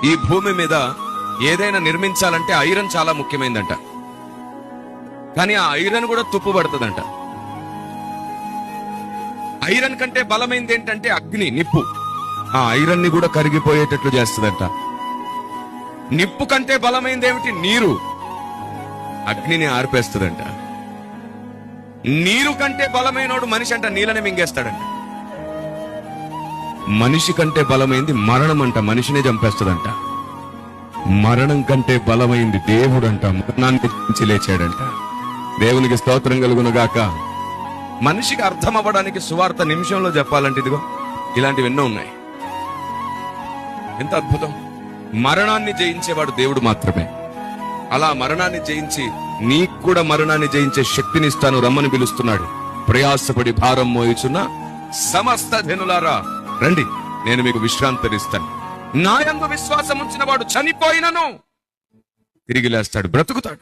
ఈ భూమి మీద ఏదైనా నిర్మించాలంటే ఐరన్ చాలా ముఖ్యమైనదంట. కానీ ఆ ఐరన్ కూడా తుప్పు పడుతుందంట. ఐరన్ కంటే బలమైనది ఏంటంటే అగ్ని, నిప్పు. ఆ ఐరన్ ని కూడా కరిగిపోయేటట్లు చేస్తుందంట. నిప్పు కంటే బలమైనది ఏమిటి? నీరు. అగ్నిని ఆర్పేస్తుందంట. నీరు కంటే బలమైనోడు మనిషి అంట, నీళ్ళని మింగేస్తాడంట. మనిషి కంటే బలమైంది మరణం అంట, మనిషినే చంపేస్తుందంట. మరణం కంటే బలమైంది దేవుడు అంట, మరణాన్ని తెచ్చి లేచాడంట. దేవునికి స్తోత్రం కలుగునుగాక. మనిషికి అర్థం అవ్వడానికి సువార్త నిమిషంలో చెప్పాలంటే ఇదిగో ఇలాంటివి ఎన్నో ఉన్నాయి. ఎంత అద్భుతం! మరణాన్ని జయించేవాడు దేవుడు మాత్రమే. అలా మరణాన్ని జయించి నీకు కూడా మరణాన్ని జయించే శక్తిని ఇస్తాను, రమ్మని పిలుస్తున్నాడు. ప్రయాసపడి భారం మోయుచున్న సమస్త జనులారా రండి, నేను మీకు విశ్రాంతినిస్తాను. నా యందు విశ్వాసం ఉంచిన వాడు చనిపోయినను తిరిగి లేస్తాడు, బ్రతుకుతాడు.